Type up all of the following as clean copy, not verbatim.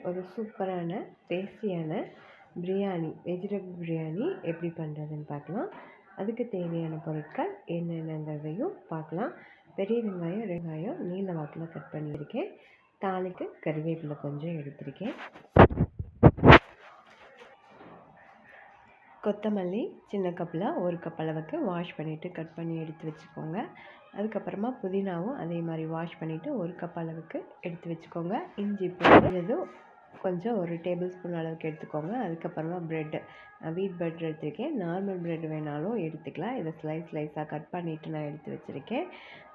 ஒரு சூப்பரான டேஸ்டியான பிரியாணி, வெஜிடபிள் பிரியாணி எப்படி பண்ணுறதுன்னு பார்க்கலாம். அதுக்கு தேவையான பொருட்கள் என்னென்னங்கிறதையும் பார்க்கலாம். பெரிய வெங்காயம் நீல வாக்கில் கட் பண்ணியிருக்கேன். தாளிக்கு கறிவேப்பிலை கொஞ்சம் எடுத்திருக்கேன். கொத்தமல்லி சின்ன கப்பில் ஒரு கப் அளவுக்கு வாஷ் பண்ணிவிட்டு கட் பண்ணி எடுத்து வச்சுக்கோங்க. அதுக்கப்புறமா புதினாவும் அதே மாதிரி வாஷ் பண்ணிவிட்டு ஒரு கப் அளவுக்கு எடுத்து வச்சுக்கோங்க. இஞ்சி பூண்டு கொஞ்சம் ஒரு டேபிள் ஸ்பூன் அளவுக்கு எடுத்துக்கோங்க. அதுக்கப்புறமா ப்ரெட்டு, வீட் பட்டர் எடுத்துருக்கேன். நார்மல் ப்ரெட் வேணாலும் எடுத்துக்கலாம். இதை ஸ்லைஸாக கட் பண்ணிவிட்டு நான் எடுத்து வச்சுருக்கேன்.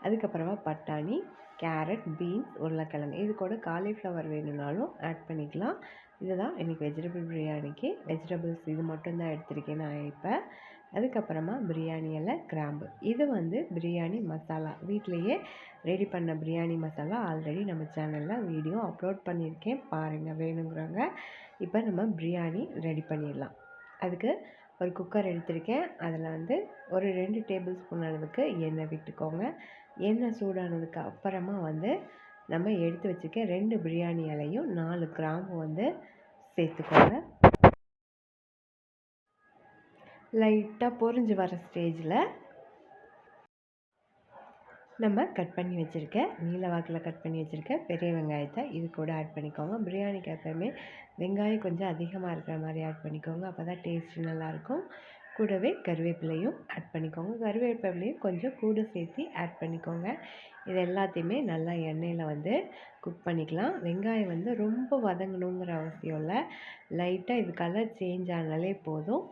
அதுக்கப்புறமா பட்டாணி, கேரட், பீன்ஸ், உருளைக்கிழங்கு, இது கூட காலிஃப்ளவர் வேணும்னாலும் ஆட் பண்ணிக்கலாம். இதுதான் இன்றைக்கி வெஜிடபிள் பிரியாணிக்கு வெஜிடபிள்ஸ் இது மட்டும்தான் எடுத்திருக்கேன் நான் இப்போ. அதுக்கப்புறமா பிரியாணி இலை, கிராம்பு, இது பிரியாணி மசாலா, வீட்டிலையே ரெடி பண்ண பிரியாணி மசாலா ஆல்ரெடி நம்ம சேனலில் வீடியோ அப்லோட் பண்ணியிருக்கேன், பாருங்கள் வேணுங்கிறவங்க. இப்போ நம்ம பிரியாணி ரெடி பண்ணிடலாம். அதுக்கு ஒரு குக்கர் எடுத்திருக்கேன். அதில் ஒரு 2 டேபிள் ஸ்பூன் அளவுக்கு எண்ணெய் விட்டுக்கோங்க. எண்ணெய் சூடானதுக்கு அப்புறமா நம்ம எடுத்து வச்சுருக்க 2 பிரியாணி இலையும் 4 கிராம்பு சேர்த்துக்கோங்க. லைட்டாக பொரிஞ்சு வர ஸ்டேஜில் நம்ம கட் பண்ணி வச்சுருக்க நீல வாக்கில் கட் பண்ணி வச்சுருக்க பெரிய வெங்காயத்தை இது கூட ஆட் பண்ணிக்கோங்க. பிரியாணிக்கு எப்போவுமே வெங்காயம் கொஞ்சம் அதிகமாக இருக்கிற மாதிரி ஆட் பண்ணிக்கோங்க, அப்போ தான் டேஸ்ட்டு நல்லாயிருக்கும். கூடவே கருவேப்பிலையும் ஆட் பண்ணிக்கோங்க. கருவேப்பிலையும் கொஞ்சம் கூட சேர்த்து ஆட் பண்ணிக்கோங்க. இது எல்லாத்தையுமே நல்லா எண்ணெயில் குக் பண்ணிக்கலாம். வெங்காயம் ரொம்ப வதங்கணுங்கிற அவசியம் இல்லை. லைட்டாக இது கலர் சேஞ்ச் ஆனாலே போதும்.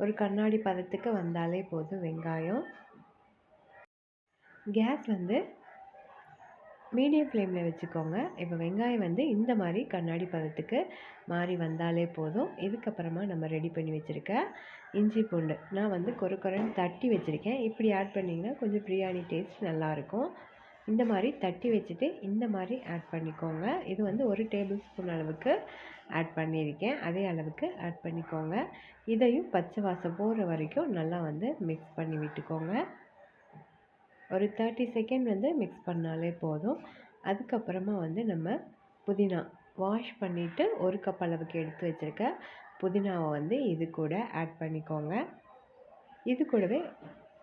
ஒரு கண்ணாடி பதத்துக்கு வந்தாலே போதும் வெங்காயம். கேஸ் மீடியம் ஃப்ளேமில் வச்சுக்கோங்க. இப்போ வெங்காயம் இந்த மாதிரி கண்ணாடி பதத்துக்கு மாறி வந்தாலே போதும். இதுக்கப்புறமா நம்ம ரெடி பண்ணி வச்சுருக்க இஞ்சி பூண்டு நான் கொரன்னு தட்டி வச்சுருக்கேன். இப்படி ஆட் பண்ணிங்கன்னா கொஞ்சம் பிரியாணி டேஸ்ட் நல்லாயிருக்கும். இந்த மாதிரி தட்டி வச்சுட்டு இந்த மாதிரி ஆட் பண்ணிக்கோங்க. இது ஒரு டேபிள் ஸ்பூன் அளவுக்கு ஆட் பண்ணியிருக்கேன். அதே அளவுக்கு ஆட் பண்ணிக்கோங்க. இதையும் பச்சை வாசம் போகிற வரைக்கும் நல்லா மிக்ஸ் பண்ணி விட்டுக்கோங்க. ஒரு 30 செகண்ட் மிக்ஸ் பண்ணாலே போதும். அதுக்கப்புறமா நம்ம புதினா வாஷ் பண்ணிவிட்டு ஒரு கப் அளவுக்கு எடுத்து வச்சுருக்க புதினாவை இது கூட ஆட் பண்ணிக்கோங்க. இது கூடவே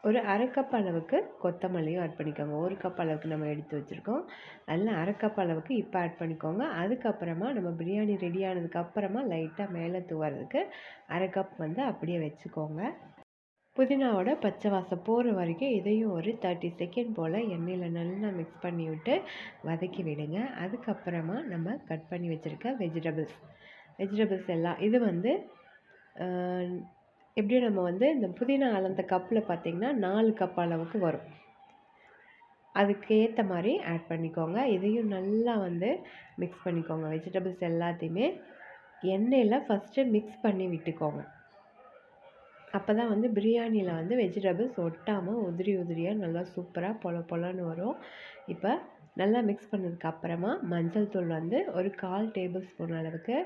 ஒரு அரை கப் அளவுக்கு கொத்தமல்லியும் ஆட் பண்ணிக்கோங்க. ஒரு கப் அளவுக்கு நம்ம எடுத்து வச்சுருக்கோம், அதில் அரை கப் அளவுக்கு இப்போ ஆட் பண்ணிக்கோங்க. அதுக்கப்புறமா நம்ம பிரியாணி ரெடி ஆனதுக்கப்புறமா லைட்டாக மேலே தூவறதுக்கு அரை கப் அப்படியே வச்சுக்கோங்க. புதினாவோட பச்சை வாசம் போகிற வரைக்கும் இதையும் ஒரு 30 செகண்ட் போல் எண்ணெயில் நல்லா மிக்ஸ் பண்ணி விட்டு வதக்கி விடுங்க. அதுக்கப்புறமா நம்ம கட் பண்ணி வச்சுருக்க வெஜிடபிள்ஸ் எல்லாம் இது எப்படியும் நம்ம இந்த புதினா அளந்த கப்பில் பார்த்திங்கன்னா 4 கப் அளவுக்கு வரும். அதுக்கு ஏற்ற மாதிரி ஆட் பண்ணிக்கோங்க. இதையும் நல்லா மிக்ஸ் பண்ணிக்கோங்க. வெஜிடபிள்ஸ் எல்லாத்தையுமே எண்ணெயில் ஃபஸ்ட்டு மிக்ஸ் பண்ணி விட்டுக்கோங்க. அப்போ தான் பிரியாணியில் வெஜிடபிள்ஸ் ஒட்டாமல் உதிரியாக நல்லா சூப்பராக பொலன்னு வரும். இப்போ நல்லா மிக்ஸ் பண்ணதுக்கு அப்புறமா மஞ்சள் தூள் ஒரு 1/4 டேபிள் ஸ்பூன் அளவுக்கு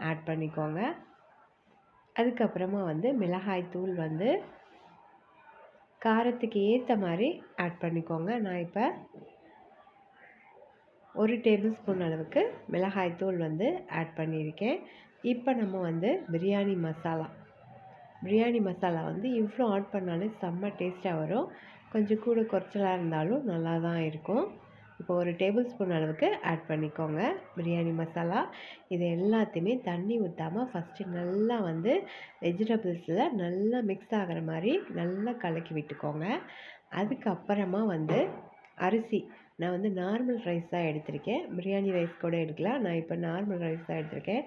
ஆட் பண்ணிக்கோங்க. அதுக்கப்புறமா மிளகாய் தூள் காரத்துக்கு ஏற்ற மாதிரி ஆட் பண்ணிக்கோங்க. நான் இப்போ 1 டேபிள் ஸ்பூன் அளவுக்கு மிளகாய் தூள் ஆட் பண்ணியிருக்கேன். இப்போ நம்ம பிரியாணி மசாலா இவ்வளோ ஆட் பண்ணாலே செம்ம டேஸ்ட்டாக வரும். கொஞ்சம் கூட குறைச்சலாக இருந்தாலும் நல்லா தான் இருக்கும். இப்போ 1 டேபிள் ஸ்பூன் அளவுக்கு ஆட் பண்ணிக்கோங்க பிரியாணி மசாலா. இது எல்லாத்தையுமே தண்ணி ஊற்றாமல் ஃபஸ்ட்டு நல்லா வெஜிடபிள்ஸில் நல்லா மிக்ஸ் ஆகிற மாதிரி நல்லா கலக்கி விட்டுக்கோங்க. அதுக்கப்புறமா அரிசி நான் நார்மல் ரைஸ் தான் எடுத்திருக்கேன். பிரியாணி ரைஸ் கூட எடுக்கலாம். நான் இப்போ நார்மல் ரைஸ் தான் எடுத்திருக்கேன்.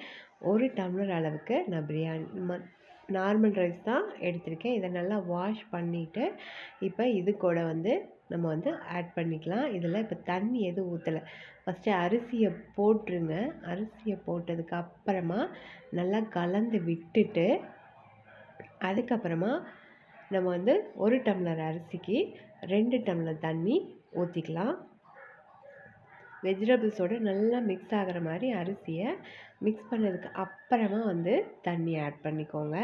1 டம்ளர் அளவுக்கு நான் நார்மல் ரைஸ் தான் எடுத்திருக்கேன். இதை நல்லா வாஷ் பண்ணிவிட்டு இப்போ இது கூட நம்ம ஆட் பண்ணிக்கலாம். இதில் இப்போ தண்ணி எதுவும் ஊற்றலை. ஃபஸ்ட்டு அரிசியை போட்டுருங்க. அரிசியை போட்டதுக்கு அப்புறமா நல்லா கலந்து விட்டுட்டு அதுக்கப்புறமா நம்ம 1 டம்ளர் அரிசிக்கு 2 டம்ளர் தண்ணி ஊற்றிக்கலாம். வெஜிடபிள்ஸோடு நல்லா மிக்ஸ் ஆகிற மாதிரி அரிசியை மிக்ஸ் பண்ணதுக்கு அப்புறமா தண்ணி ஆட் பண்ணிக்கோங்க.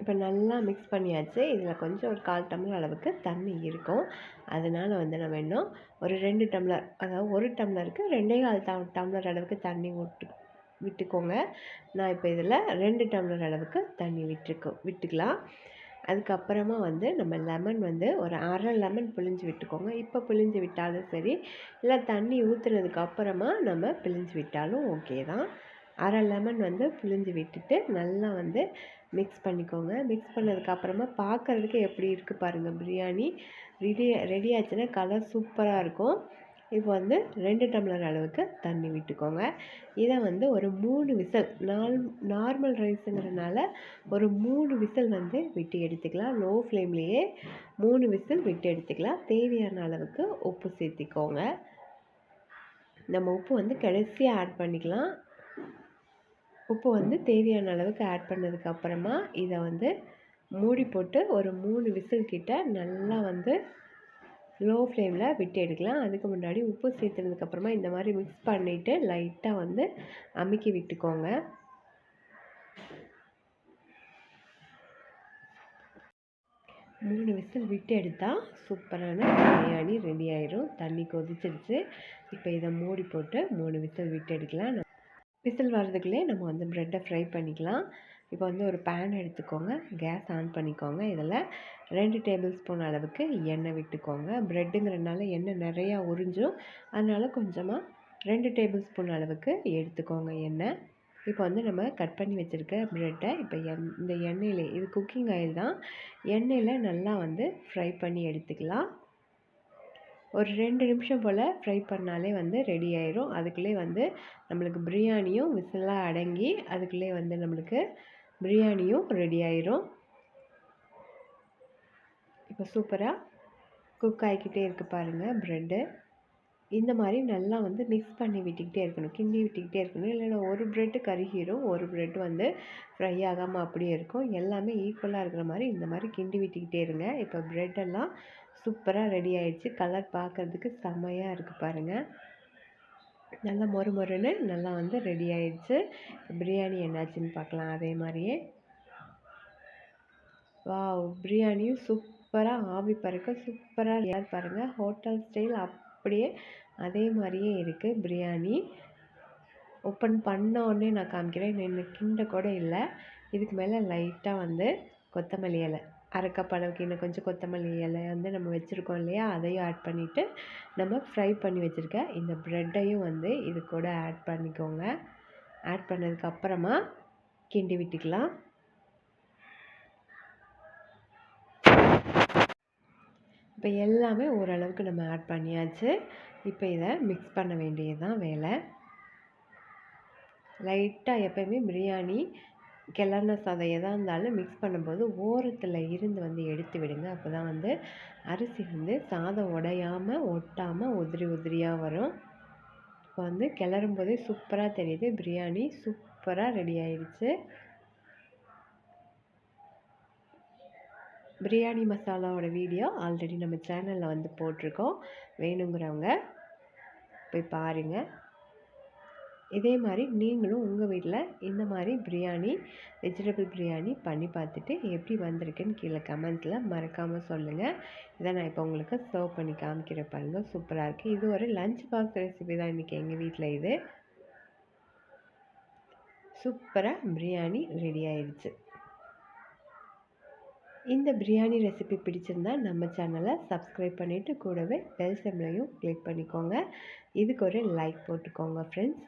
இப்போ நல்லா மிக்ஸ் பண்ணியாச்சு. இதில் கொஞ்சம் ஒரு 1/4 டம்ளர் அளவுக்கு தண்ணி இருக்கும். அதனால் வந்து நம்ம இன்னும் ஒரு 2 டம்ளர், அதாவது 1 டம்ளருக்கு 2 1/4 டம்ளர் அளவுக்கு தண்ணி விட்டுக்கோங்க. நான் இப்போ இதில் 2 டம்ளர் அளவுக்கு தண்ணி விட்டுக்கலாம். அதுக்கப்புறமா வந்து நம்ம லெமன் வந்து ஒரு அரை லெமன் பிழிஞ்சு விட்டுக்கோங்க. இப்போ பிழிஞ்சு விட்டாலும் சரி, இல்லை தண்ணி ஊற்றுனதுக்கு அப்புறமா நம்ம பிழிஞ்சு விட்டாலும் ஓகே தான். அரை லெமன் வந்து பிழிஞ்சு விட்டுட்டு நல்லா வந்து மிக்ஸ் பண்ணிக்கோங்க. மிக்ஸ் பண்ணதுக்கப்புறமா பார்க்குறதுக்கு எப்படி இருக்குது பாருங்கள். பிரியாணி ரெடி ஆச்சுன்னா கலர் சூப்பராக இருக்கும். இப்போ வந்து 2 டம்ளர் அளவுக்கு தண்ணி விட்டுக்கோங்க. இதை வந்து ஒரு 3 விசில், நார்மல் ரைஸுங்கிறனால ஒரு 3 விசில் வந்து விட்டு எடுத்துக்கலாம். லோ ஃப்ளேம்லேயே 3 விசில் விட்டு எடுத்துக்கலாம். தேவையான அளவுக்கு உப்பு சேர்த்திக்கோங்க. நம்ம உப்பு வந்து கடைசியாக ஆட் பண்ணிக்கலாம். உப்பு வந்து தேவையான அளவுக்கு ஆட் பண்ணதுக்கப்புறமா இதை வந்து மூடி போட்டு ஒரு 3 விசில் கிட்ட நல்லா வந்து லோ ஃப்ளேமில் விட்டு எடுக்கலாம். அதுக்கு முன்னாடி உப்பு சேர்த்துனதுக்கப்புறமா இந்த மாதிரி மிக்ஸ் பண்ணிவிட்டு லைட்டாக வந்து அமுக்கி விட்டுக்கோங்க. மூணு விசில் விட்டு எடுத்தால் சூப்பரான பிரியாணி ரெடி ஆயிரும். தண்ணி கொதிச்சிருச்சு. இப்போ இதை மூடி போட்டு 3 விசில் விட்டு எடுக்கலாம். விசில் வர்றதுக்குள்ளே நம்ம வந்து ப்ரெட்டை ஃப்ரை பண்ணிக்கலாம். இப்போ வந்து ஒரு பேன் எடுத்துக்கோங்க. கேஸ் ஆன் பண்ணிக்கோங்க. இதில் 2 டேபிள் ஸ்பூன் அளவுக்கு எண்ணெய் விட்டுக்கோங்க. ப்ரெட்டுங்கிறதுனால எண்ணெய் நிறையா உறிஞ்சும். அதனால் கொஞ்சமாக 2 டேபிள் ஸ்பூன் அளவுக்கு எடுத்துக்கோங்க எண்ணெய். இப்போ வந்து நம்ம கட் பண்ணி வச்சுருக்க ப்ரெட்டை இப்போ இந்த எண்ணெயில், இது குக்கிங் ஆயில் தான், எண்ணெயில் நல்லா வந்து ஃப்ரை பண்ணி எடுத்துக்கலாம். ஒரு 2 நிமிஷம் போல் ஃப்ரை பண்ணாலே வந்து ரெடி ஆயிரும். அதுக்குள்ளே வந்து நம்மளுக்கு பிரியாணியும் விசிலாக அடங்கி அதுக்குள்ளே வந்து நம்மளுக்கு பிரியாணியும் ரெடி ஆயிரும். இப்போ சூப்பராக குக் ஆகிக்கிட்டே இருக்குது பாருங்கள் ப்ரெட்டு. இந்த மாதிரி நல்லா வந்து மிக்ஸ் பண்ணி விட்டுக்கிட்டே இருக்கணும், கிண்டி விட்டுக்கிட்டே இருக்கணும். இல்லைன்னா ஒரு ப்ரெட்டு கருகிரும், ஒரு ப்ரெட்டு வந்து ஃப்ரை ஆகாமல் அப்படியே இருக்கும். எல்லாமே ஈக்குவலாக இருக்கிற மாதிரி இந்த மாதிரி கிண்டி விட்டுக்கிட்டே இருங்க. இப்போ ப்ரெட்டெல்லாம் சூப்பராக ரெடி ஆகிடுச்சு. கலர் பார்க்குறதுக்கு செம்மையாக இருக்குது பாருங்கள். நல்லா மொறுன்னு நல்லா வந்து ரெடி ஆகிடுச்சு. பிரியாணி என்னாச்சுன்னு பார்க்கலாம். அதே மாதிரியே வாவ், பிரியாணியும் சூப்பராக ஆவி பறக்க சூப்பராக யார் பாருங்கள். ஹோட்டல் ஸ்டைல் அப்படியே அதே மாதிரியே இருக்குது பிரியாணி. ஓப்பன் பண்ண உடனே நான் காமிக்கிறேன். இன்னும் கிண்ட கூட இல்லை. இதுக்கு மேலே லைட்டாக வந்து கொத்தமல்லி இலை, அரை கப் அளவுக்கு இன்னும் கொஞ்சம் கொத்தமல்லி இலை வந்து நம்ம வச்சுருக்கோம் இல்லையா, அதையும் ஆட் பண்ணிவிட்டு நம்ம ஃப்ரை பண்ணி வச்சுருக்க இந்த ப்ரெட்டையும் வந்து இது கூட ஆட் பண்ணிக்கோங்க. ஆட் பண்ணதுக்கப்புறமா கிண்டி விட்டுக்கலாம். இப்போ எல்லாமே ஓரளவுக்கு நம்ம ஆட் பண்ணியாச்சு. இப்போ இதை மிக்ஸ் பண்ண வேண்டியது தான் வேலை. லைட்டாக எப்போயுமே பிரியாணி கிளறின சாதம் எதாக இருந்தாலும் மிக்ஸ் பண்ணும்போது ஓரத்தில் இருந்து வந்து எடுத்து விடுங்க. அப்போ தான் வந்து அரிசி வந்து சாதம் உடையாமல் ஒட்டாமல் உதிரியாக வரும். இப்போ வந்து கிளறும் போதே சூப்பராக தெரியுது. பிரியாணி சூப்பராக ரெடி ஆயிடுச்சு. பிரியாணி மசாலாவோட வீடியோ ஆல்ரெடி நம்ம சேனலில் வந்து போட்டிருக்கோம். வேணுங்கிறவங்க போய் பாருங்கள். இதே மாதிரி நீங்களும் உங்கள் வீட்டில் இந்த மாதிரி பிரியாணி, வெஜிடபிள் பிரியாணி பண்ணி பார்த்துட்டு எப்படி வந்திருக்குன்னு கீழே கமெண்ட்ஸில் மறக்காமல் சொல்லுங்கள். இதை நான் இப்போ உங்களுக்கு சர்வ் பண்ணி காமிக்கிற பாருங்கள். சூப்பராக இருக்குது. இது ஒரு லஞ்ச் பாக்ஸ் ரெசிபி தான் இன்றைக்கி எங்கள் வீட்டில். இது சூப்பராக பிரியாணி ரெடி ஆயிடுச்சு. இந்த பிரியாணி ரெசிபி பிடிச்சிருந்தா நம்ம சேனலை சப்ஸ்கிரைப் பண்ணிவிட்டு கூடவே பெல் சிம்பலையும் கிளிக் பண்ணிக்கோங்க. இதுக்கு ஒரு லைக் போட்டுக்கோங்க ஃப்ரெண்ட்ஸ்.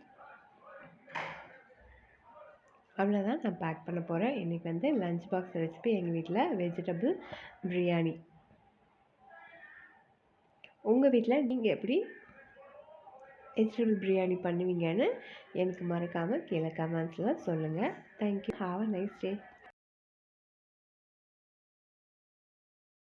அவ்வளோதான், நான் பேக் பண்ண போகிறேன். இன்றைக்கி வந்து லஞ்ச் பாக்ஸ் ரெசிபி எங்கள் வீட்டில் வெஜிடபிள் பிரியாணி. உங்கள் வீட்டில் நீங்கள் எப்படி வெஜிடபிள் பிரியாணி பண்ணுவீங்கன்னு எனக்கு மறக்காமல் கீழே கமெண்ட்ஸில் சொல்லுங்கள். Thank you. Have a nice day.